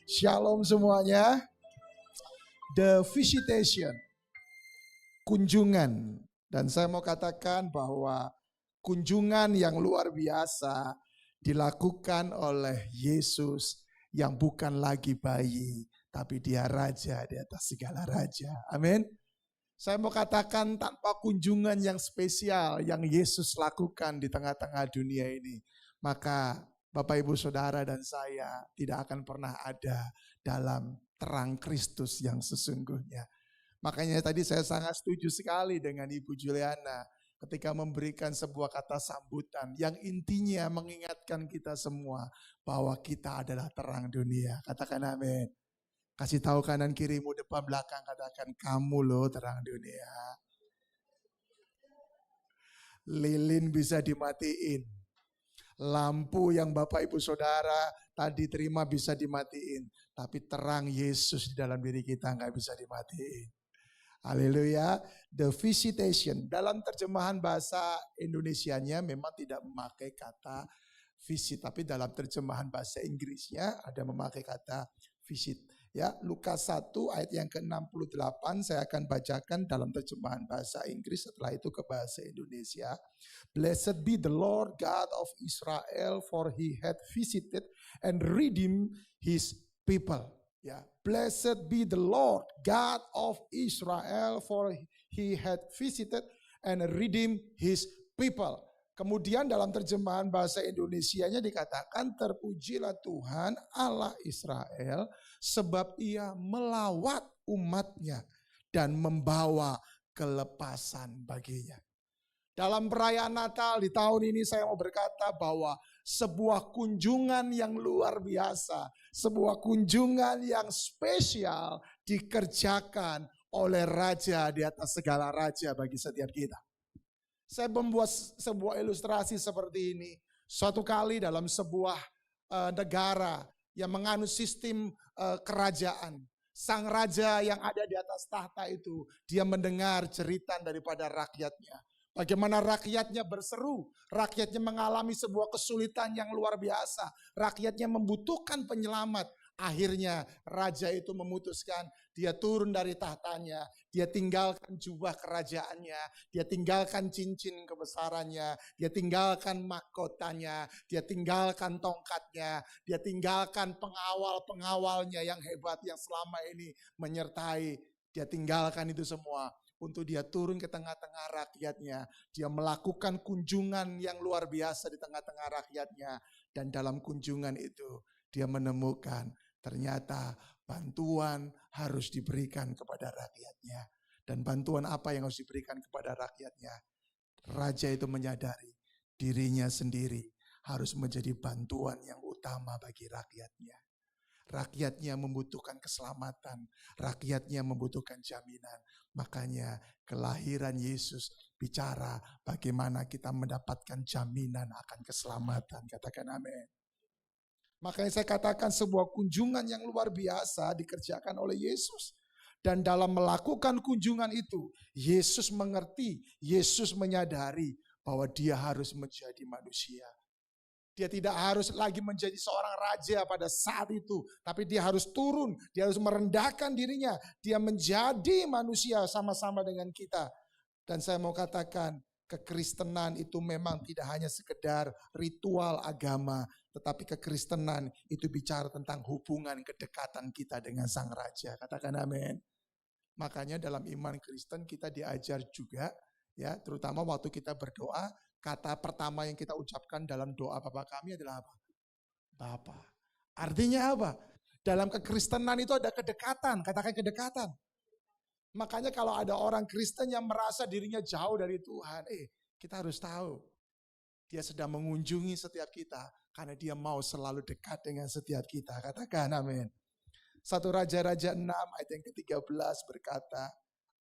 Shalom semuanya. The visitation, kunjungan. Dan saya mau katakan bahwa kunjungan yang luar biasa dilakukan oleh Yesus yang bukan lagi bayi, tapi dia raja di atas segala raja. Amin. Saya mau katakan tanpa kunjungan yang spesial yang Yesus lakukan di tengah-tengah dunia ini, maka Bapak Ibu Saudara dan saya tidak akan pernah ada dalam terang Kristus yang sesungguhnya. Makanya tadi saya sangat setuju sekali dengan Ibu Juliana ketika memberikan sebuah kata sambutan yang intinya mengingatkan kita semua bahwa kita adalah terang dunia. Katakan amin. Kasih tahu kanan kirimu, depan belakang, katakan kamu loh terang dunia. Lilin bisa dimatiin. Lampu yang Bapak Ibu Saudara tadi terima bisa dimatiin. Tapi terang Yesus di dalam diri kita nggak bisa dimatiin. Haleluya. The visitation. Dalam terjemahan bahasa Indonesianya memang tidak memakai kata visit. Tapi dalam terjemahan bahasa Inggrisnya ada memakai kata visit. Ya, Lukas 1 ayat yang ke-68 saya akan bacakan dalam terjemahan bahasa Inggris, setelah itu ke bahasa Indonesia. Blessed be the Lord God of Israel, for he had visited and redeemed his people. Ya, blessed be the Lord God of Israel, for he had visited and redeemed his people. Kemudian dalam terjemahan bahasa Indonesianya dikatakan, terpujilah Tuhan Allah Israel sebab ia melawat umatnya dan membawa kelepasan baginya. Dalam perayaan Natal di tahun ini saya mau berkata bahwa sebuah kunjungan yang luar biasa, sebuah kunjungan yang spesial dikerjakan oleh Raja di atas segala raja bagi setiap kita. Saya membuat sebuah ilustrasi seperti ini. Suatu kali dalam sebuah negara yang menganut sistem kerajaan, sang raja yang ada di atas tahta itu, dia mendengar cerita daripada rakyatnya. Bagaimana rakyatnya berseru, rakyatnya mengalami sebuah kesulitan yang luar biasa, rakyatnya membutuhkan penyelamat. Akhirnya raja itu memutuskan dia turun dari tahtanya, dia tinggalkan jubah kerajaannya, dia tinggalkan cincin kebesarannya, dia tinggalkan mahkotanya, dia tinggalkan tongkatnya, dia tinggalkan pengawal-pengawalnya yang hebat yang selama ini menyertai. Dia tinggalkan itu semua untuk dia turun ke tengah-tengah rakyatnya. Dia melakukan kunjungan yang luar biasa di tengah-tengah rakyatnya. Dan dalam kunjungan itu dia menemukan ternyata bantuan harus diberikan kepada rakyatnya. Dan bantuan apa yang harus diberikan kepada rakyatnya? Raja itu menyadari dirinya sendiri harus menjadi bantuan yang utama bagi rakyatnya. Rakyatnya membutuhkan keselamatan, rakyatnya membutuhkan jaminan. Makanya kelahiran Yesus bicara bagaimana kita mendapatkan jaminan akan keselamatan. Katakan amin. Makanya saya katakan sebuah kunjungan yang luar biasa dikerjakan oleh Yesus. Dan dalam melakukan kunjungan itu, Yesus mengerti, Yesus menyadari bahwa dia harus menjadi manusia. Dia tidak harus lagi menjadi seorang raja pada saat itu. Tapi dia harus turun, dia harus merendahkan dirinya. Dia menjadi manusia sama-sama dengan kita. Dan saya mau katakan, kekristenan itu memang tidak hanya sekedar ritual agama, tetapi kekristenan itu bicara tentang hubungan kedekatan kita dengan sang raja. Katakan amin. Makanya dalam iman Kristen kita diajar juga, ya, terutama waktu kita berdoa, kata pertama yang kita ucapkan dalam doa Bapa kami adalah apa? Bapa. Artinya apa? Dalam kekristenan itu ada kedekatan, katakan kedekatan. Makanya kalau ada orang Kristen yang merasa dirinya jauh dari Tuhan, kita harus tahu dia sedang mengunjungi setiap kita karena dia mau selalu dekat dengan setiap kita. Katakan amin. 1 Raja-Raja 6 ayat yang ke-13 berkata,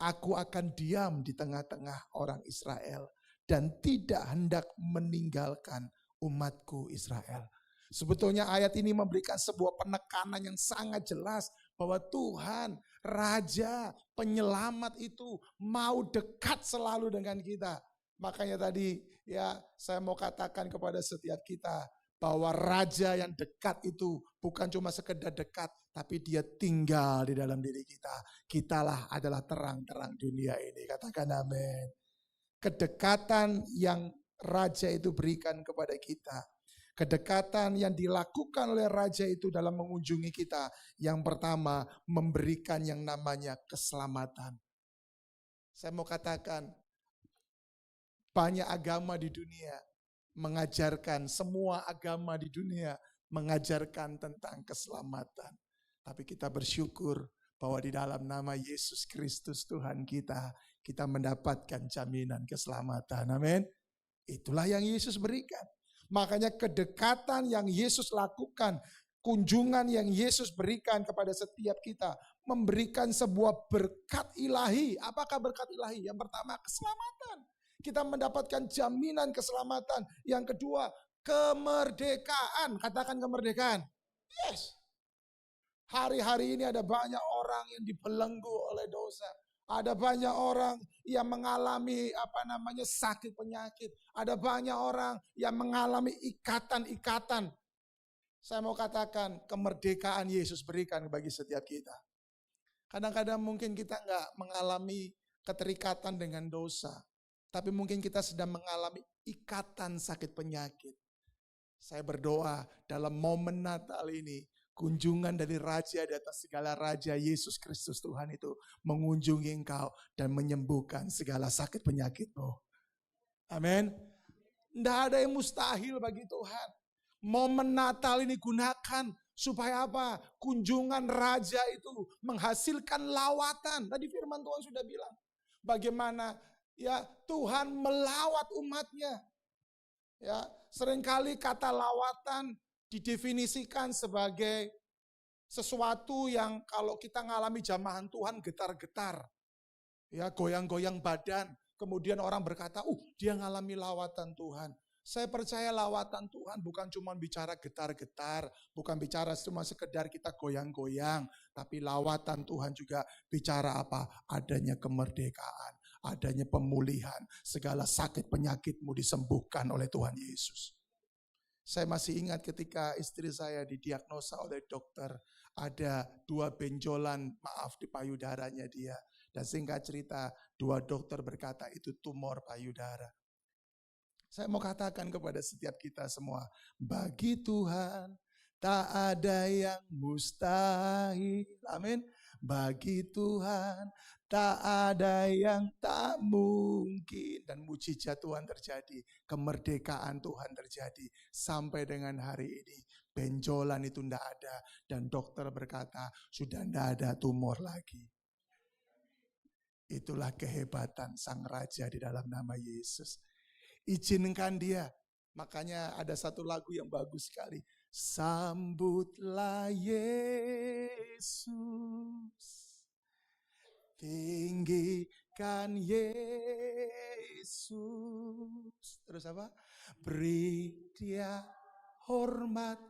aku akan diam di tengah-tengah orang Israel dan tidak hendak meninggalkan umatku Israel. Sebetulnya ayat ini memberikan sebuah penekanan yang sangat jelas bahwa Tuhan, Raja, Penyelamat itu mau dekat selalu dengan kita. Makanya tadi ya saya mau katakan kepada setiap kita bahwa raja yang dekat itu bukan cuma sekedar dekat, tapi dia tinggal di dalam diri kita. Kitalah adalah terang-terang dunia ini. Katakan amin. Kedekatan yang raja itu berikan kepada kita. Kedekatan yang dilakukan oleh raja itu dalam mengunjungi kita. Yang pertama, memberikan yang namanya keselamatan. Saya mau katakan, banyak agama di dunia mengajarkan, semua agama di dunia mengajarkan tentang keselamatan. Tapi kita bersyukur bahwa di dalam nama Yesus Kristus Tuhan kita mendapatkan jaminan keselamatan. Amin. Itulah yang Yesus berikan. Makanya kedekatan yang Yesus lakukan, kunjungan yang Yesus berikan kepada setiap kita, memberikan sebuah berkat ilahi. Apakah berkat ilahi? Yang pertama, keselamatan. Kita mendapatkan jaminan keselamatan. Yang kedua, kemerdekaan. Katakan kemerdekaan. Yes. Hari-hari ini ada banyak orang yang dibelenggu oleh dosa. Ada banyak orang yang mengalami sakit penyakit. Ada banyak orang yang mengalami ikatan-ikatan. Saya mau katakan kemerdekaan Yesus berikan bagi setiap kita. Kadang-kadang mungkin kita nggak mengalami keterikatan dengan dosa. Tapi mungkin kita sedang mengalami ikatan sakit penyakit. Saya berdoa dalam momen Natal ini, kunjungan dari Raja di atas segala Raja, Yesus Kristus Tuhan itu mengunjungi engkau dan menyembuhkan segala sakit penyakitmu. Amin. Tidak ada yang mustahil bagi Tuhan. Momen Natal ini gunakan supaya apa? Kunjungan Raja itu menghasilkan lawatan. Tadi firman Tuhan sudah bilang. Bagaimana ya Tuhan melawat umatnya. Ya, seringkali kata lawatan didefinisikan sebagai sesuatu yang kalau kita ngalami jamahan Tuhan getar-getar. Ya, goyang-goyang badan. Kemudian orang berkata, dia ngalami lawatan Tuhan. Saya percaya lawatan Tuhan bukan cuma bicara getar-getar, bukan bicara cuma sekedar kita goyang-goyang, tapi lawatan Tuhan juga bicara apa? Adanya kemerdekaan, adanya pemulihan, segala sakit penyakitmu disembuhkan oleh Tuhan Yesus. Saya masih ingat ketika istri saya didiagnosa oleh dokter, ada 2 benjolan, di payudaranya dia. Dan singkat cerita, 2 dokter berkata itu tumor payudara. Saya mau katakan kepada setiap kita semua, bagi Tuhan tak ada yang mustahil. Amin. Bagi Tuhan tak ada yang tak mungkin. Dan mujizat Tuhan terjadi. Kemerdekaan Tuhan terjadi. Sampai dengan hari ini. Benjolan itu tidak ada. Dan dokter berkata sudah tidak ada tumor lagi. Itulah kehebatan Sang Raja di dalam nama Yesus. Izinkan dia. Makanya ada satu lagu yang bagus sekali. Sambutlah Yesus. Tinggikan Yesus. Terus apa? Beri dia hormat,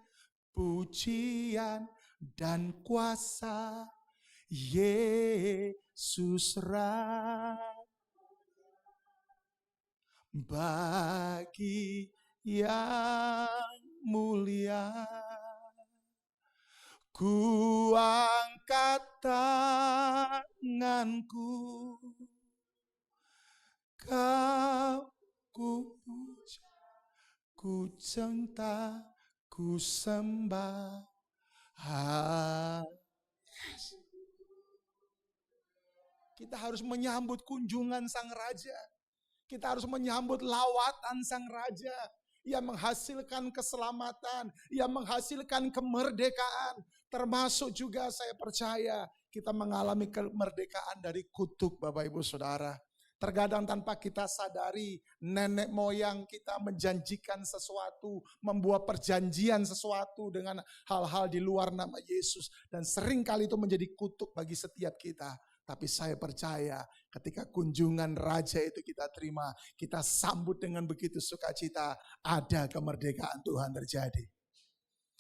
pujian, dan kuasa. Yesus Raja. Bagi yang mulia, ku angkat tanganku, kau ku puja, ku cinta, ku sembah. Kita harus menyambut kunjungan Sang Raja. Kita harus menyambut lawatan Sang Raja yang menghasilkan keselamatan, yang menghasilkan kemerdekaan. Termasuk juga saya percaya kita mengalami kemerdekaan dari kutuk Bapak Ibu Saudara. Terkadang tanpa kita sadari nenek moyang kita menjanjikan sesuatu, membuat perjanjian sesuatu dengan hal-hal di luar nama Yesus. Dan seringkali itu menjadi kutuk bagi setiap kita. Tapi saya percaya ketika kunjungan Raja itu kita terima, kita sambut dengan begitu sukacita, ada kemerdekaan Tuhan terjadi.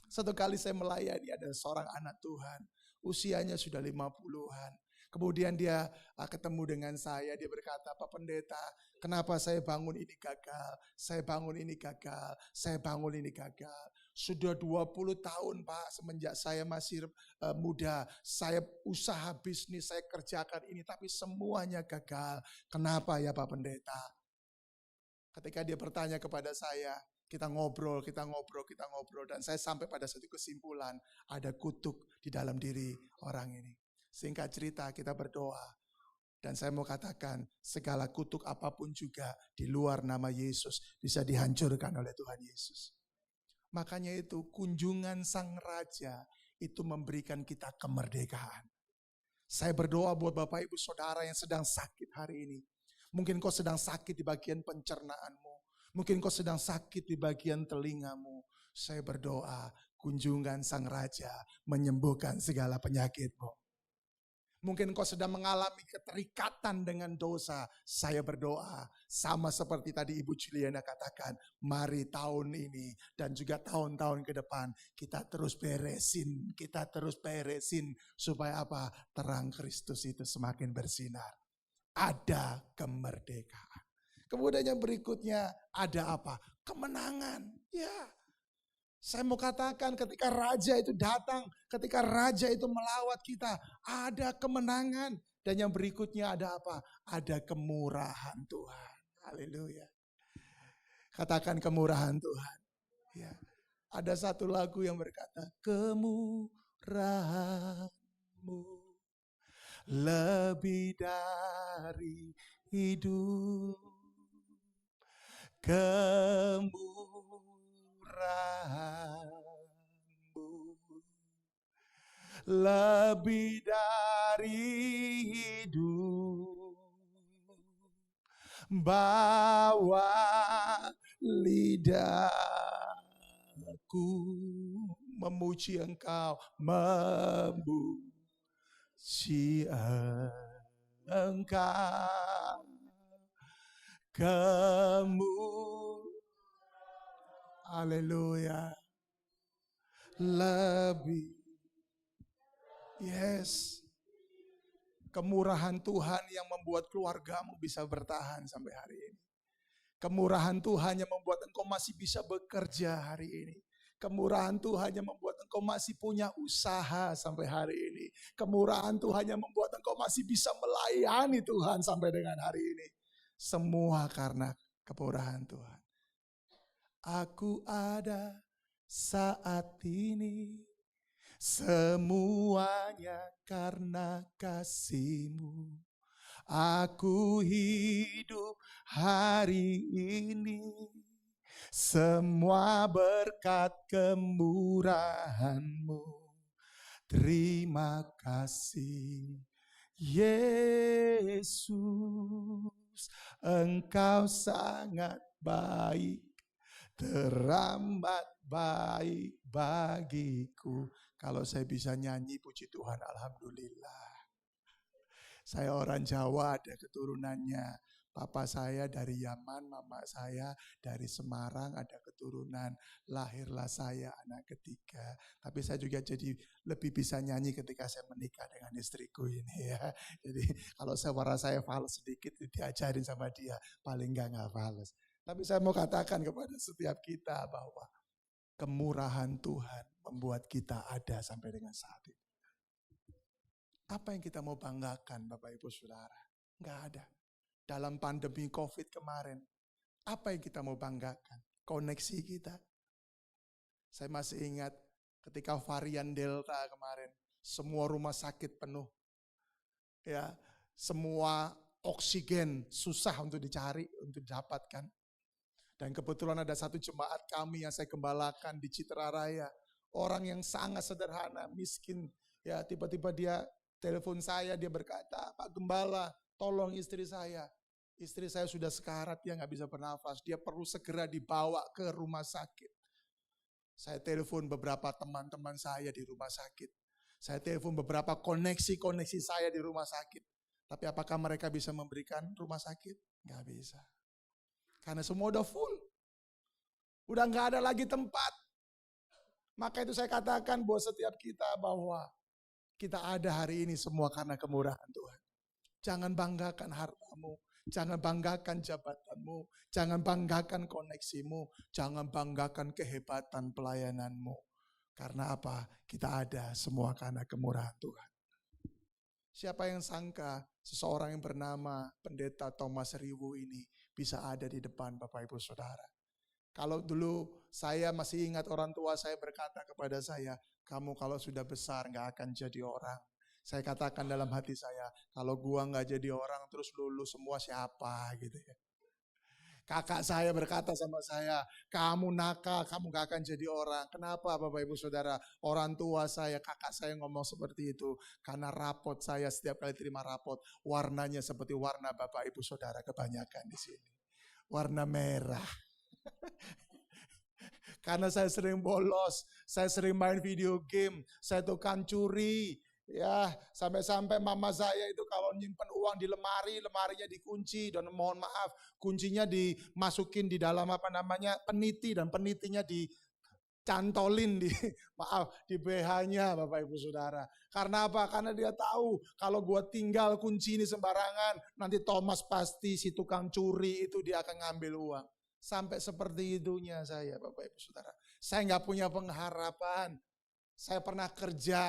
Satu kali saya melayani ada seorang anak Tuhan, usianya sudah 50-an. Kemudian dia ketemu dengan saya, dia berkata, Pak Pendeta, kenapa saya bangun ini gagal, saya bangun ini gagal, saya bangun ini gagal. Sudah 20 tahun Pak, semenjak saya masih muda, saya usaha bisnis, saya kerjakan ini, tapi semuanya gagal. Kenapa ya Pak Pendeta? Ketika dia bertanya kepada saya, kita ngobrol, dan saya sampai pada satu kesimpulan, ada kutuk di dalam diri orang ini. Singkat cerita, kita berdoa. Dan saya mau katakan, segala kutuk apapun juga di luar nama Yesus bisa dihancurkan oleh Tuhan Yesus. Makanya itu kunjungan Sang Raja itu memberikan kita kemerdekaan. Saya berdoa buat Bapak Ibu Saudara yang sedang sakit hari ini. Mungkin kau sedang sakit di bagian pencernaanmu. Mungkin kau sedang sakit di bagian telingamu. Saya berdoa kunjungan Sang Raja menyembuhkan segala penyakitmu. Mungkin kau sedang mengalami keterikatan dengan dosa. Saya berdoa sama seperti tadi Ibu Juliana katakan. Mari tahun ini dan juga tahun-tahun ke depan kita terus beresin. Kita terus beresin supaya apa? Terang Kristus itu semakin bersinar. Ada kemerdekaan. Kemudian yang berikutnya ada apa? Kemenangan. Ya. Saya mau katakan ketika raja itu datang, ketika raja itu melawat kita, ada kemenangan. Dan yang berikutnya ada apa? Ada kemurahan Tuhan. Haleluya. Katakan kemurahan Tuhan. Ya. Ada satu lagu yang berkata, kemurahan-Mu lebih dari hidup. Kemurahan-Mu lebih dari hidup. Bawa lidahku memuji Engkau, memuji Engkau. Haleluya. Lebih. Yes. Kemurahan Tuhan yang membuat keluargamu bisa bertahan sampai hari ini. Kemurahan Tuhan yang membuat engkau masih bisa bekerja hari ini. Kemurahan Tuhan yang membuat engkau masih punya usaha sampai hari ini. Kemurahan Tuhan yang membuat engkau masih bisa melayani Tuhan sampai dengan hari ini. Semua karena kemurahan Tuhan. Aku ada saat ini, semuanya karena kasih-Mu. Aku hidup hari ini, semua berkat kemurahan-Mu. Terima kasih Yesus, Engkau sangat baik. Teramat baik bagiku. Kalau saya bisa nyanyi puji Tuhan, alhamdulillah. Saya orang Jawa, ada keturunannya. Papa saya dari Yaman, mama saya dari Semarang, ada keturunan. Lahirlah saya anak ketiga. Tapi saya juga jadi lebih bisa nyanyi ketika saya menikah dengan istriku ini ya. Jadi kalau suara saya fals sedikit diajarin sama dia, paling enggak fals. Tapi saya mau katakan kepada setiap kita bahwa kemurahan Tuhan membuat kita ada sampai dengan saat ini. Apa yang kita mau banggakan Bapak Ibu Saudara? Enggak ada. Dalam pandemi COVID kemarin, apa yang kita mau banggakan? Koneksi kita. Saya masih ingat ketika varian Delta kemarin, semua rumah sakit penuh. Ya, semua oksigen susah untuk dicari, untuk didapatkan. Dan kebetulan ada satu jemaat kami yang saya gembalakan di Citra Raya. Orang yang sangat sederhana, miskin. Ya, tiba-tiba dia telepon saya, dia berkata, Pak Gembala, tolong istri saya. Istri saya sudah sekarat, dia nggak bisa bernafas. Dia perlu segera dibawa ke rumah sakit. Saya telepon beberapa teman-teman saya di rumah sakit. Saya telepon beberapa koneksi-koneksi saya di rumah sakit. Tapi apakah mereka bisa memberikan rumah sakit? Nggak bisa. Karena semua udah full. Udah gak ada lagi tempat. Maka itu saya katakan buat setiap kita bahwa Kita ada hari ini semua karena kemurahan Tuhan. Jangan banggakan hartamu, jangan banggakan jabatanmu, jangan banggakan koneksimu, jangan banggakan kehebatan pelayananmu. Karena apa? Kita ada semua karena kemurahan Tuhan. Siapa yang sangka seseorang yang bernama Pendeta Thomas Riwu ini bisa ada di depan Bapak Ibu Saudara. Kalau dulu saya masih ingat orang tua saya berkata kepada saya, kamu kalau sudah besar gak akan jadi orang. Saya katakan dalam hati saya, kalau gua gak jadi orang terus lulus semua siapa gitu ya. Kakak saya berkata sama saya, kamu nakal, kamu gak akan jadi orang. Kenapa Bapak Ibu Saudara? Orang tua saya, kakak saya ngomong seperti itu. Karena rapot saya setiap kali terima rapot, warnanya seperti warna Bapak Ibu Saudara kebanyakan di sini. Warna merah. Karena saya sering bolos, saya sering main video game, saya tukang curi. Ya, sampai-sampai mama saya itu kalau nyimpen uang di lemari, lemarinya dikunci dan mohon maaf, kuncinya dimasukin di dalam peniti dan penitinya dicantolin di di BH-nya Bapak Ibu Saudara. Karena apa? Karena dia tahu kalau gua tinggal kunci ini sembarangan, nanti Thomas pasti si tukang curi itu dia akan ngambil uang. Sampai seperti itunya saya Bapak Ibu Saudara. Saya nggak punya pengharapan. Saya pernah kerja,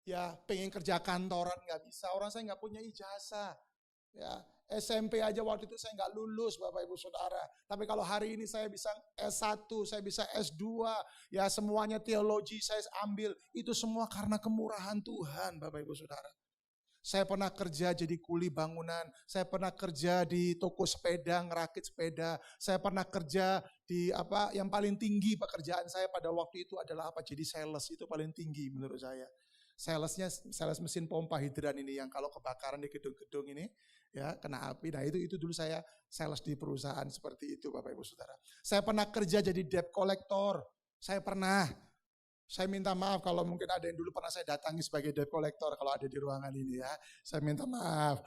ya pengen kerja kantoran nggak bisa. Orang saya nggak punya ijazah. Ya SMP aja waktu itu saya nggak lulus Bapak Ibu Saudara. Tapi kalau hari ini saya bisa S1, saya bisa S2, ya semuanya teologi saya ambil. Itu semua karena kemurahan Tuhan Bapak Ibu Saudara. Saya pernah kerja jadi kuli bangunan, saya pernah kerja di toko sepeda, ngerakit sepeda, saya pernah kerja di yang paling tinggi pekerjaan saya pada waktu itu adalah jadi sales, itu paling tinggi menurut saya. Salesnya sales mesin pompa hidran ini yang kalau kebakaran di gedung-gedung ini ya kena api. Nah itu dulu saya sales di perusahaan seperti itu Bapak Ibu Saudara. Saya pernah kerja jadi debt collector. Saya minta maaf kalau mungkin ada yang dulu pernah saya datangi sebagai debt collector kalau ada di ruangan ini ya. Saya minta maaf.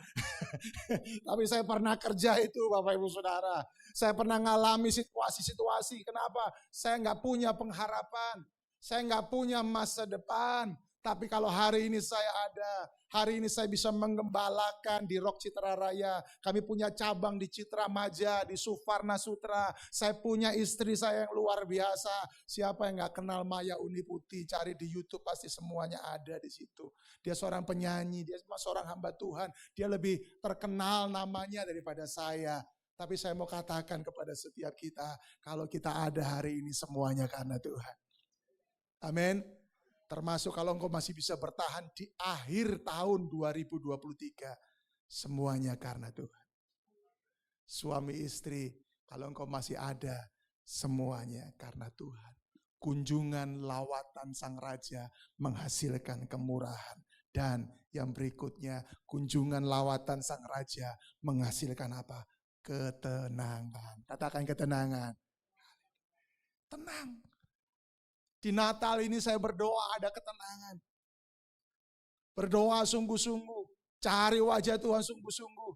Tapi saya pernah kerja itu Bapak Ibu Saudara. Saya pernah ngalami situasi-situasi. Kenapa? Saya nggak punya pengharapan. Saya nggak punya masa depan. Tapi kalau hari ini saya ada, hari ini saya bisa menggembalakan di Rock Citra Raya. Kami punya cabang di Citra Maja, di Sufarna Sutra. Saya punya istri saya yang luar biasa. Siapa yang gak kenal Maya Uniputi, cari di YouTube pasti semuanya ada di situ. Dia seorang penyanyi, dia seorang hamba Tuhan. Dia lebih terkenal namanya daripada saya. Tapi saya mau katakan kepada setiap kita, kalau kita ada hari ini semuanya karena Tuhan. Amin. Termasuk kalau engkau masih bisa bertahan di akhir tahun 2023. Semuanya karena Tuhan. Suami istri, kalau engkau masih ada, semuanya karena Tuhan. Kunjungan lawatan Sang Raja menghasilkan kemurahan. Dan yang berikutnya, kunjungan lawatan Sang Raja menghasilkan apa? Ketenangan. Katakan ketenangan. Tenang. Di Natal ini saya berdoa ada ketenangan. Berdoa sungguh-sungguh. Cari wajah Tuhan sungguh-sungguh.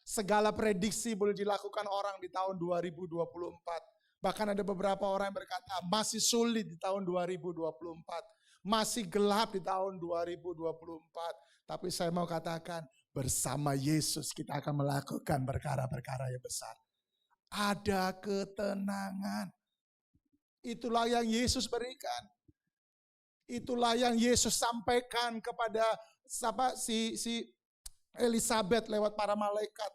Segala prediksi boleh dilakukan orang di tahun 2024. Bahkan ada beberapa orang yang berkata masih sulit di tahun 2024. Masih gelap di tahun 2024. Tapi saya mau katakan bersama Yesus kita akan melakukan perkara-perkara yang besar. Ada ketenangan. Itulah yang Yesus berikan. Itulah yang Yesus sampaikan kepada si Elizabeth lewat para malaikat.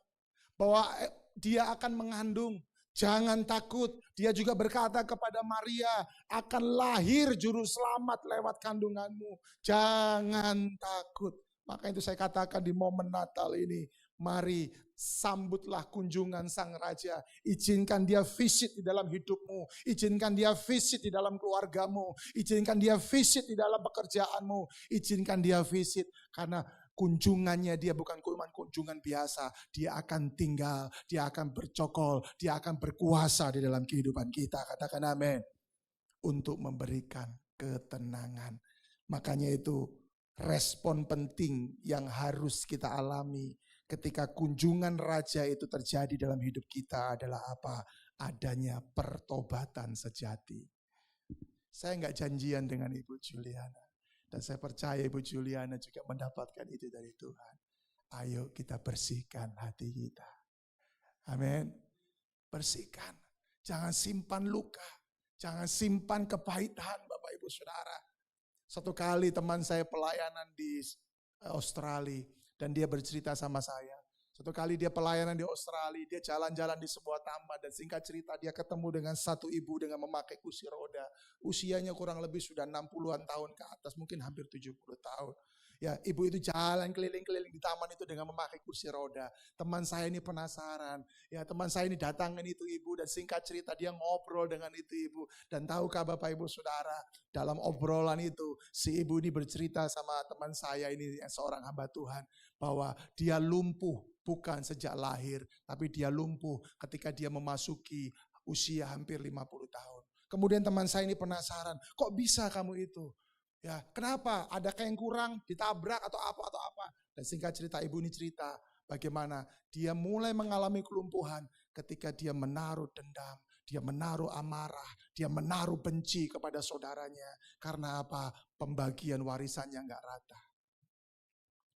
Bahwa dia akan mengandung. Jangan takut. Dia juga berkata kepada Maria, akan lahir juru selamat lewat kandunganmu. Jangan takut. Maka itu saya katakan di momen Natal ini. Mari sambutlah kunjungan Sang Raja. Izinkan dia visit di dalam hidupmu. Izinkan dia visit di dalam keluargamu. Izinkan dia visit di dalam pekerjaanmu. Izinkan dia visit. Karena kunjungannya dia bukan kunjungan biasa. Dia akan tinggal. Dia akan bercokol. Dia akan berkuasa di dalam kehidupan kita. Katakan amin. Untuk memberikan ketenangan. Makanya itu respon penting yang harus kita alami ketika kunjungan raja itu terjadi dalam hidup kita adalah apa? Adanya pertobatan sejati. Saya nggak janjian dengan Ibu Juliana. Dan saya percaya Ibu Juliana juga mendapatkan itu dari Tuhan. Ayo kita bersihkan hati kita. Amin. Bersihkan. Jangan simpan luka. Jangan simpan kepahitan Bapak Ibu Saudara. Satu kali teman saya pelayanan di Australia. Dan dia bercerita sama saya. Satu kali dia pelayanan di Australia. Dia jalan-jalan di sebuah taman. Dan singkat cerita dia ketemu dengan satu ibu dengan memakai kursi roda. Usianya kurang lebih sudah 60-an tahun ke atas. Mungkin hampir 70 tahun. Ya, ibu itu jalan keliling-keliling di taman itu dengan memakai kursi roda. Teman saya ini penasaran. Ya, teman saya ini datangin itu ibu dan singkat cerita dia ngobrol dengan itu ibu. Dan tahukah Bapak Ibu Saudara, dalam obrolan itu si ibu ini bercerita sama teman saya ini seorang hamba Tuhan bahwa dia lumpuh bukan sejak lahir, tapi dia lumpuh ketika dia memasuki usia hampir 50 tahun. Kemudian teman saya ini penasaran, kok bisa kamu itu? Ya, kenapa? Adakah yang kurang, ditabrak atau apa? Dan singkat cerita ibu ini cerita bagaimana dia mulai mengalami kelumpuhan ketika dia menaruh dendam, dia menaruh amarah, dia menaruh benci kepada saudaranya. Karena apa? Pembagian warisannya enggak rata.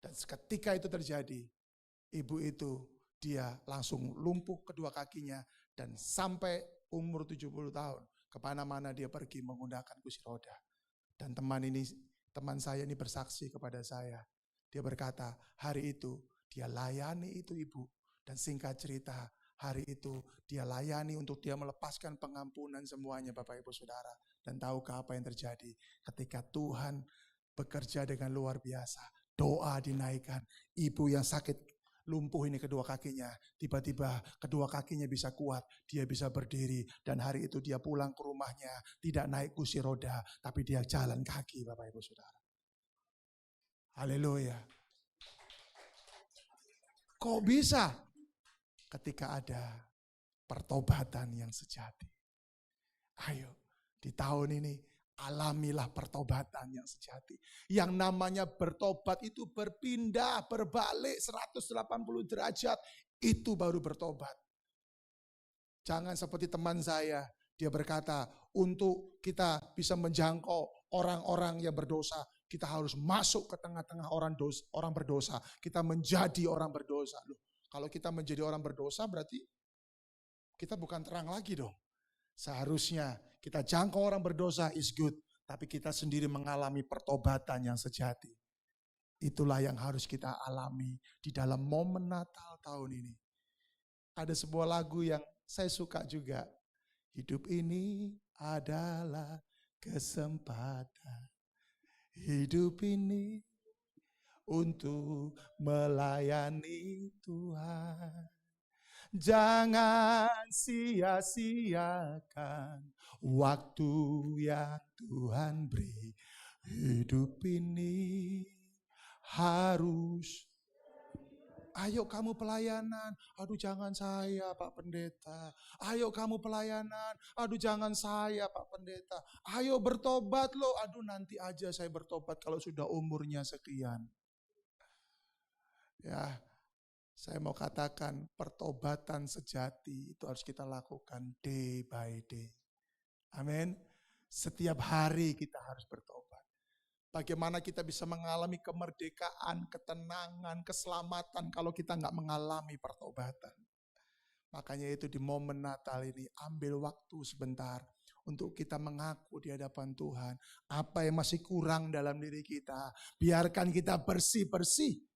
Dan ketika itu terjadi, ibu itu dia langsung lumpuh kedua kakinya dan sampai umur 70 tahun kemana-mana dia pergi menggunakan kursi roda. Dan teman saya ini bersaksi kepada saya. Dia berkata, hari itu dia layani itu ibu. Dan singkat cerita, hari itu dia layani untuk dia melepaskan pengampunan semuanya Bapak Ibu Saudara. Dan tahukah apa yang terjadi? Ketika Tuhan bekerja dengan luar biasa, doa dinaikkan. Ibu yang sakit lumpuh ini kedua kakinya, tiba-tiba kedua kakinya bisa kuat, dia bisa berdiri dan hari itu dia pulang ke rumahnya, tidak naik kursi roda, tapi dia jalan kaki Bapak Ibu Saudara. Haleluya. Kok bisa? Ketika ada pertobatan yang sejati. Ayo, di tahun ini alamilah pertobatan yang sejati. Yang namanya bertobat itu berpindah, berbalik 180 derajat. Itu baru bertobat. Jangan seperti teman saya. Dia berkata, untuk kita bisa menjangkau orang-orang yang berdosa, kita harus masuk ke tengah-tengah orang berdosa. Kita menjadi orang berdosa. Loh, kalau kita menjadi orang berdosa berarti kita bukan terang lagi dong. Seharusnya kita jangkau orang berdosa is good, tapi kita sendiri mengalami pertobatan yang sejati. Itulah yang harus kita alami di dalam momen Natal tahun ini. Ada sebuah lagu yang saya suka juga. Hidup ini adalah kesempatan. Hidup ini untuk melayani Tuhan. Jangan sia-siakan waktu yang Tuhan beri. Hidup ini harus. Ayo kamu pelayanan. Aduh jangan saya Pak Pendeta. Ayo kamu pelayanan. Aduh jangan saya Pak Pendeta. Ayo bertobat loh. Aduh nanti aja saya bertobat kalau sudah umurnya sekian. Ya. Saya mau katakan pertobatan sejati itu harus kita lakukan day by day. Amin. Setiap hari kita harus bertobat. Bagaimana kita bisa mengalami kemerdekaan, ketenangan, keselamatan kalau kita nggak mengalami pertobatan. Makanya itu di momen Natal ini ambil waktu sebentar untuk kita mengaku di hadapan Tuhan. Apa yang masih kurang dalam diri kita. Biarkan kita bersih-bersih.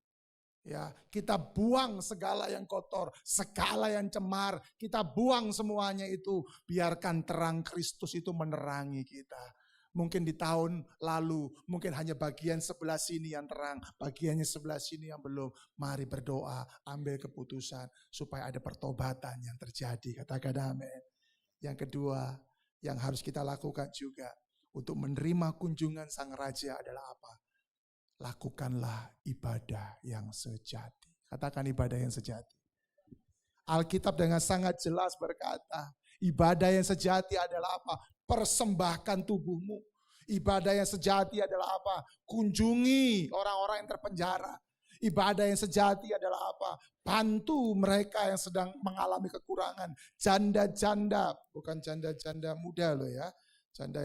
Ya, kita buang segala yang kotor, segala yang cemar, kita buang semuanya itu. Biarkan terang Kristus itu menerangi kita. Mungkin di tahun lalu, mungkin hanya bagian sebelah sini yang terang, bagiannya sebelah sini yang belum. Mari berdoa, ambil keputusan supaya ada pertobatan yang terjadi. Katakan amin. Yang kedua, yang harus kita lakukan juga untuk menerima kunjungan Sang Raja adalah apa? Lakukanlah ibadah yang sejati. Katakan ibadah yang sejati. Alkitab dengan sangat jelas berkata, ibadah yang sejati adalah apa? Persembahkan tubuhmu. Ibadah yang sejati adalah apa? Kunjungi orang-orang yang terpenjara. Ibadah yang sejati adalah apa? Bantu mereka yang sedang mengalami kekurangan. Janda-janda, bukan janda-janda muda loh ya. Janda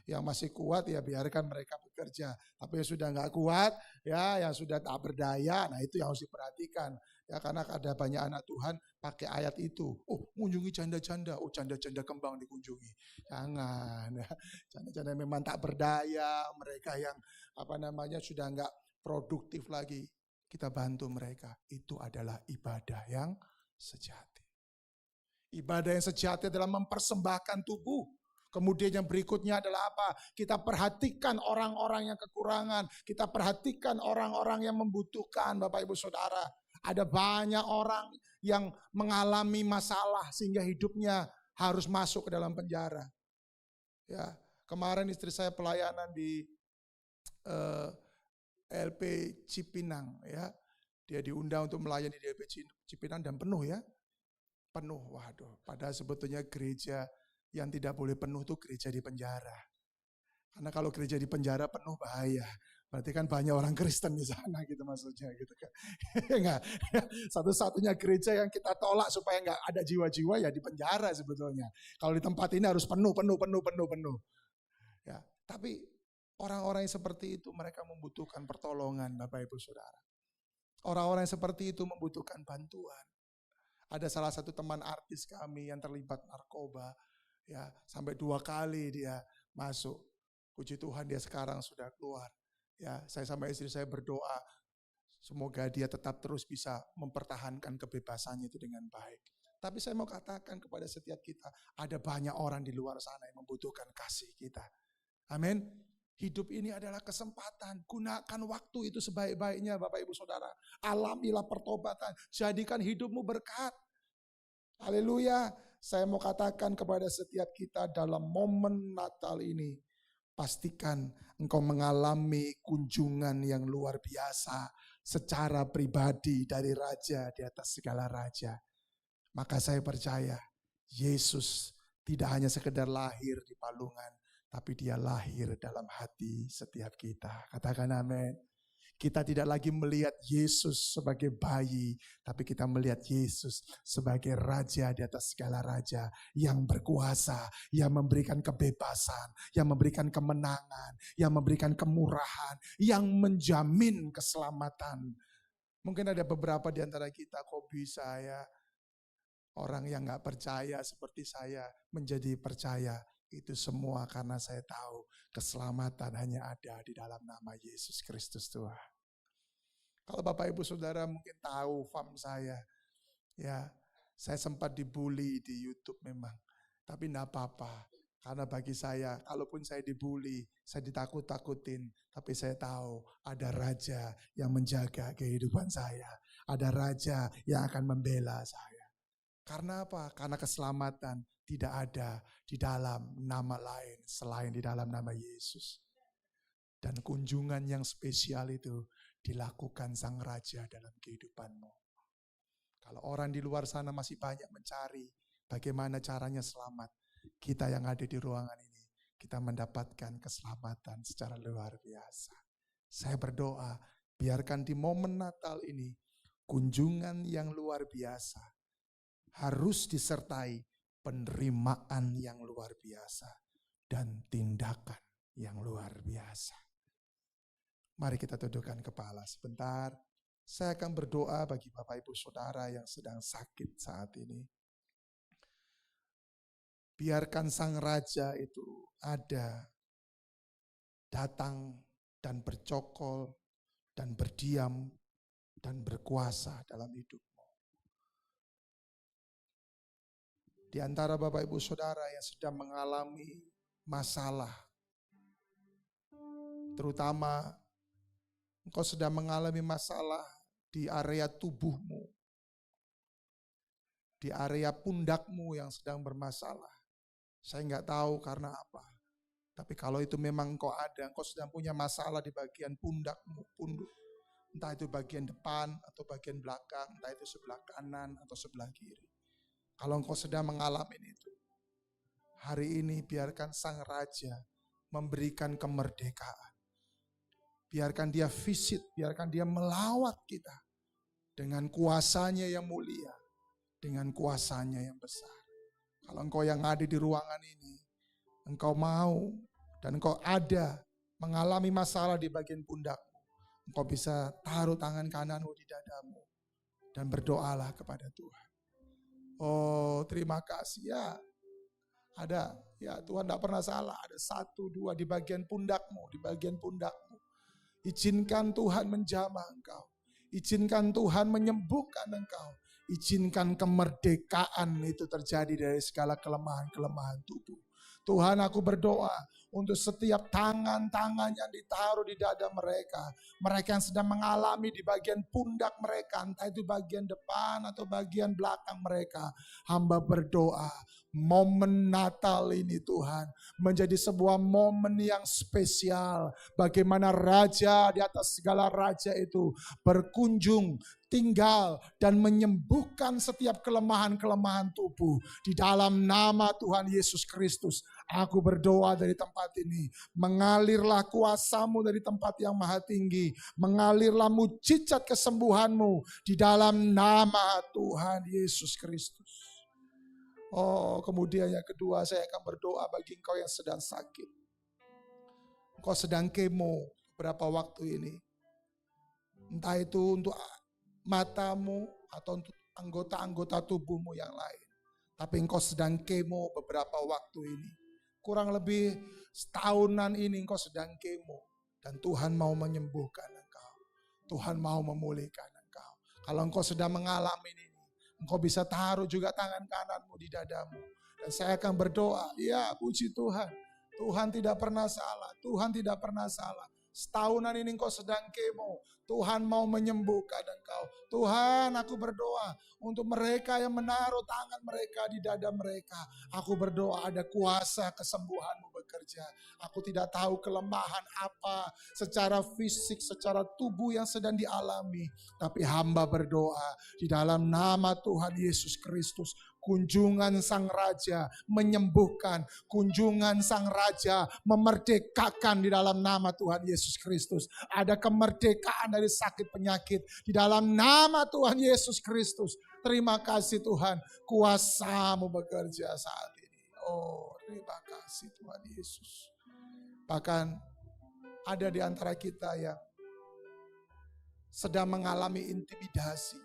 yang masih kuat ya biarkan mereka bekerja. Tapi yang sudah nggak kuat, ya yang sudah tak berdaya, nah itu yang harus diperhatikan. Ya karena ada banyak anak Tuhan pakai ayat itu. Oh, kunjungi janda-janda. Oh, janda-janda kembang dikunjungi. Jangan. Ya. Janda-janda memang tak berdaya, mereka yang sudah nggak produktif lagi. Kita bantu mereka. Itu adalah ibadah yang sejati. Ibadah yang sejati adalah mempersembahkan tubuh. Kemudian yang berikutnya adalah apa? Kita perhatikan orang-orang yang kekurangan. Kita perhatikan orang-orang yang membutuhkan, Bapak Ibu Saudara. Ada banyak orang yang mengalami masalah sehingga hidupnya harus masuk ke dalam penjara. Ya, kemarin istri saya pelayanan di LP Cipinang, ya. Dia diundang untuk melayani di LP Cipinang dan penuh ya. Penuh, waduh. Padahal sebetulnya gereja yang tidak boleh penuh itu gereja di penjara. Karena kalau gereja di penjara penuh bahaya. Berarti kan banyak orang Kristen di sana gitu maksudnya gitu kan. Enggak. Satu-satunya gereja yang kita tolak supaya enggak ada jiwa-jiwa ya di penjara sebetulnya. Kalau di tempat ini harus penuh. Ya, tapi orang-orang yang seperti itu mereka membutuhkan pertolongan Bapak Ibu Saudara. Orang-orang yang seperti itu membutuhkan bantuan. Ada salah satu teman artis kami yang terlibat narkoba. Ya, sampai 2 kali dia masuk. Puji Tuhan dia sekarang sudah keluar. Ya, saya sama istri saya berdoa semoga dia tetap terus bisa mempertahankan kebebasannya itu dengan baik. Tapi saya mau katakan kepada setiap kita, ada banyak orang di luar sana yang membutuhkan kasih kita. Amin. Hidup ini adalah kesempatan. Gunakan waktu itu sebaik-baiknya Bapak Ibu Saudara. Alamilah pertobatan. Jadikan hidupmu berkat. Haleluya. Saya mau katakan kepada setiap kita dalam momen Natal ini, pastikan engkau mengalami kunjungan yang luar biasa secara pribadi dari Raja di atas segala raja. Maka saya percaya Yesus tidak hanya sekedar lahir di palungan, tapi dia lahir dalam hati setiap kita. Katakan amin. Kita tidak lagi melihat Yesus sebagai bayi, tapi kita melihat Yesus sebagai Raja di atas segala raja yang berkuasa, yang memberikan kebebasan, yang memberikan kemenangan, yang memberikan kemurahan, yang menjamin keselamatan. Mungkin ada beberapa di antara kita, kok bisa ya orang yang gak percaya seperti saya menjadi percaya. Itu semua karena saya tahu keselamatan hanya ada di dalam nama Yesus Kristus Tuhan. Kalau Bapak Ibu Saudara mungkin tahu fam saya, ya saya sempat dibully di YouTube memang. Tapi enggak apa-apa, karena bagi saya, kalaupun saya dibully, saya ditakut-takutin, tapi saya tahu ada Raja yang menjaga kehidupan saya. Ada Raja yang akan membela saya. Karena apa? Karena keselamatan tidak ada di dalam nama lain selain di dalam nama Yesus. Dan kunjungan yang spesial itu dilakukan Sang Raja dalam kehidupanmu. Kalau orang di luar sana masih banyak mencari bagaimana caranya selamat, kita yang ada di ruangan ini, kita mendapatkan keselamatan secara luar biasa. Saya berdoa, biarkan di momen Natal ini, kunjungan yang luar biasa harus disertai penerimaan yang luar biasa dan tindakan yang luar biasa. Mari kita tundukkan kepala sebentar. Saya akan berdoa bagi Bapak Ibu Saudara yang sedang sakit saat ini. Biarkan Sang Raja itu ada, datang dan bercokol dan berdiam dan berkuasa dalam hidupmu. Di antara Bapak Ibu Saudara yang sedang mengalami masalah, terutama engkau sedang mengalami masalah di area tubuhmu, di area pundakmu yang sedang bermasalah. Saya nggak tahu karena apa. Tapi kalau itu memang engkau ada, engkau sedang punya masalah di bagian pundakmu, entah itu bagian depan atau bagian belakang, entah itu sebelah kanan atau sebelah kiri. Kalau engkau sedang mengalami itu, hari ini biarkan Sang Raja memberikan kemerdekaan. Biarkan dia visit, biarkan dia melawat kita dengan kuasanya yang mulia, dengan kuasanya yang besar. Kalau engkau yang ada di ruangan ini, engkau mau dan engkau ada mengalami masalah di bagian pundakmu, engkau bisa taruh tangan kananmu di dadamu dan berdoalah kepada Tuhan. Oh, terima kasih ya. Ada, ya Tuhan tidak pernah salah. Ada 1, 2 di bagian pundakmu, di bagian pundakmu. Izinkan Tuhan menjamah engkau. Izinkan Tuhan menyembuhkan engkau. Izinkan kemerdekaan itu terjadi dari segala kelemahan-kelemahan tubuh. Tuhan, aku berdoa untuk setiap tangan-tangan yang ditaruh di dada mereka. Mereka yang sedang mengalami di bagian pundak mereka, entah itu bagian depan atau bagian belakang mereka. Hamba berdoa, momen Natal ini Tuhan menjadi sebuah momen yang spesial. Bagaimana Raja di atas segala raja itu berkunjung, tinggal dan menyembuhkan setiap kelemahan-kelemahan tubuh. Di dalam nama Tuhan Yesus Kristus, aku berdoa dari tempat ini. Mengalirlah kuasa-Mu dari tempat yang maha tinggi. Mengalirlah mujizat kesembuhan-Mu di dalam nama Tuhan Yesus Kristus. Oh, kemudian yang kedua, saya akan berdoa bagi engkau yang sedang sakit. Engkau sedang kemo beberapa waktu ini. Entah itu untuk matamu atau untuk anggota-anggota tubuhmu yang lain. Tapi engkau sedang kemo beberapa waktu ini. Kurang lebih setahunan ini engkau sedang kemo. Dan Tuhan mau menyembuhkan engkau. Tuhan mau memulihkan engkau. Kalau engkau sedang mengalami ini, engkau bisa taruh juga tangan kananmu di dadamu. Dan saya akan berdoa, ya puji Tuhan. Tuhan tidak pernah salah. Tuhan tidak pernah salah. Setahunan ini engkau sedang kemo. Tuhan mau menyembuhkan engkau. Tuhan, aku berdoa untuk mereka yang menaruh tangan mereka di dada mereka. Aku berdoa ada kuasa kesembuhan-Mu bekerja. Aku tidak tahu kelemahan apa secara fisik, secara tubuh yang sedang dialami. Tapi hamba berdoa di dalam nama Tuhan Yesus Kristus. Kunjungan Sang Raja menyembuhkan. Kunjungan Sang Raja memerdekakan di dalam nama Tuhan Yesus Kristus. Ada kemerdekaan dari sakit penyakit di dalam nama Tuhan Yesus Kristus. Terima kasih Tuhan, kuasa-Mu bekerja saat ini. Oh, terima kasih Tuhan Yesus. Bahkan ada di antara kita yang sedang mengalami intimidasi.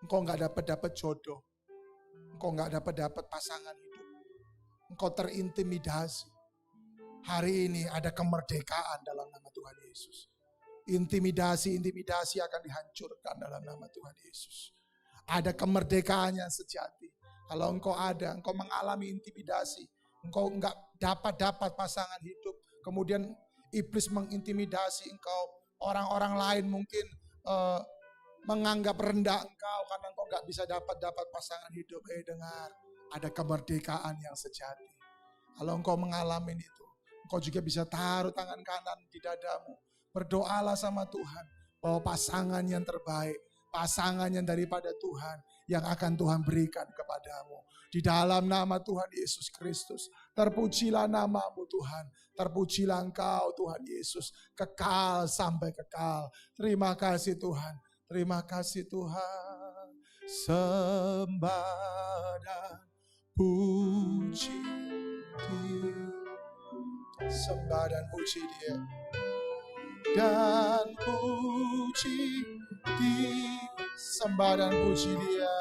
Engkau gak dapat jodoh. Engkau gak dapat pasangan hidup. Engkau terintimidasi. Hari ini ada kemerdekaan dalam nama Tuhan Yesus. Intimidasi akan dihancurkan dalam nama Tuhan Yesus. Ada kemerdekaan yang sejati. Kalau engkau mengalami intimidasi. Engkau gak dapat pasangan hidup. Kemudian iblis mengintimidasi engkau. Orang-orang lain mungkin menganggap rendah engkau karena engkau gak bisa dapat pasangan hidup. Dengar, ada kemerdekaan yang sejati. Kalau engkau mengalami itu, engkau juga bisa taruh tangan kanan di dadamu. Berdoalah sama Tuhan bahwa pasangan yang terbaik, pasangan yang daripada Tuhan, yang akan Tuhan berikan kepadamu. Di dalam nama Tuhan Yesus Kristus, terpujilah nama-Mu Tuhan. Terpujilah Engkau Tuhan Yesus, kekal sampai kekal. Terima kasih Tuhan. Terima kasih Tuhan. Sembah dan puji Dia. Sembah dan puji Dia. Dan puji Dia. Sembah dan puji Dia.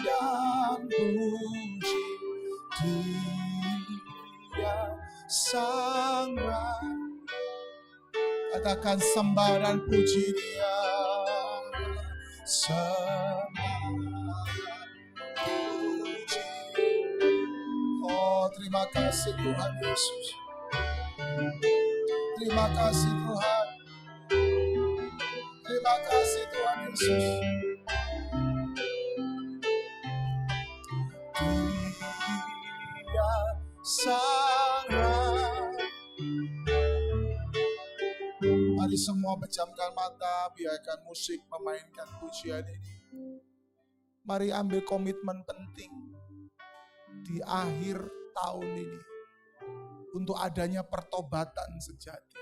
Dan puji Dia. Sang Raja. Katakan sembah dan puji Dia. Sembah dan puji. Oh, terima kasih Tuhan Yesus. Terima kasih Tuhan. Terima kasih Tuhan Yesus. Dia Sang Raja. Mari semua pejamkan mata, biarkan musik memainkan pujian ini. Mari ambil komitmen penting di akhir tahun ini untuk adanya pertobatan sejati.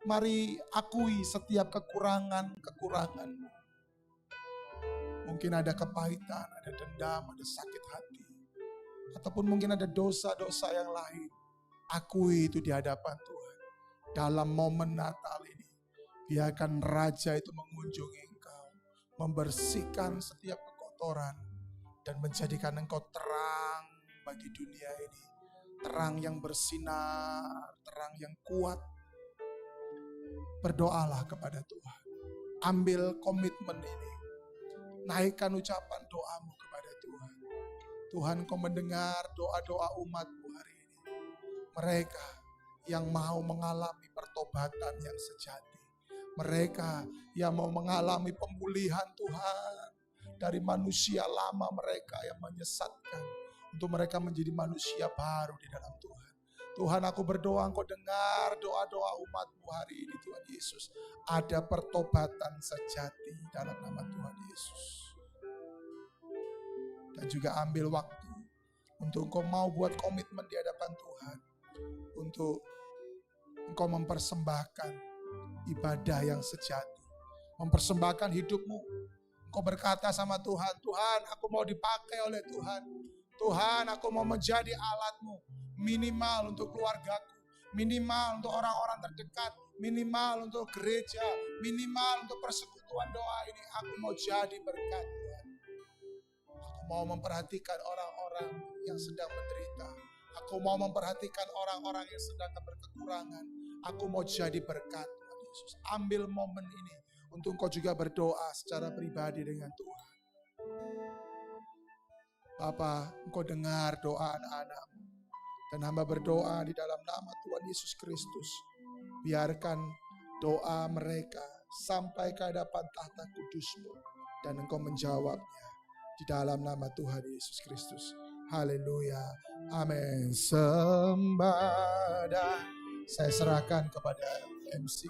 Mari akui setiap kekurangan-kekuranganmu. Mungkin ada kepahitan, ada dendam, ada sakit hati. Ataupun mungkin ada dosa-dosa yang lain. Akui itu di hadapan Tuhan. Dalam momen Natal ini, biarkan Raja itu mengunjungi engkau, membersihkan setiap kekotoran, dan menjadikan engkau terang bagi dunia ini. Terang yang bersinar, terang yang kuat. Berdoalah kepada Tuhan. Ambil komitmen ini. Naikkan ucapan doamu kepada Tuhan. Tuhan, Kau mendengar doa-doa umat-Mu hari ini. Mereka yang mau mengalami pertobatan yang sejati. Mereka yang mau mengalami pemulihan Tuhan dari manusia lama mereka yang menyesatkan, untuk mereka menjadi manusia baru di dalam Tuhan. Tuhan, aku berdoa Engkau dengar doa-doa umat-Mu hari ini Tuhan Yesus. Ada pertobatan sejati dalam nama Tuhan Yesus. Dan juga ambil waktu untuk Engkau mau buat komitmen di hadapan Tuhan. Untuk Engkau mempersembahkan ibadah yang sejati. Mempersembahkan hidupmu. Engkau berkata sama Tuhan, Tuhan aku mau dipakai oleh Tuhan. Tuhan aku mau menjadi alat-Mu. Minimal untuk keluargaku. Minimal untuk orang-orang terdekat. Minimal untuk gereja. Minimal untuk persekutuan doa ini. Aku mau jadi berkat Tuhan. Aku mau memperhatikan orang-orang yang sedang menderita. Aku mau memperhatikan orang-orang yang sedang berkekurangan. Aku mau jadi berkat Tuhan Yesus. Ambil momen ini untuk Engkau juga berdoa secara pribadi dengan Tuhan. Bapa, Engkau dengar doa anak-anak-Mu. Dan hamba berdoa di dalam nama Tuhan Yesus Kristus. Biarkan doa mereka sampai ke hadapan tahta kudus-Mu. Dan Engkau menjawabnya di dalam nama Tuhan Yesus Kristus. Haleluya. Amin. Sembah. Saya serahkan kepada MC.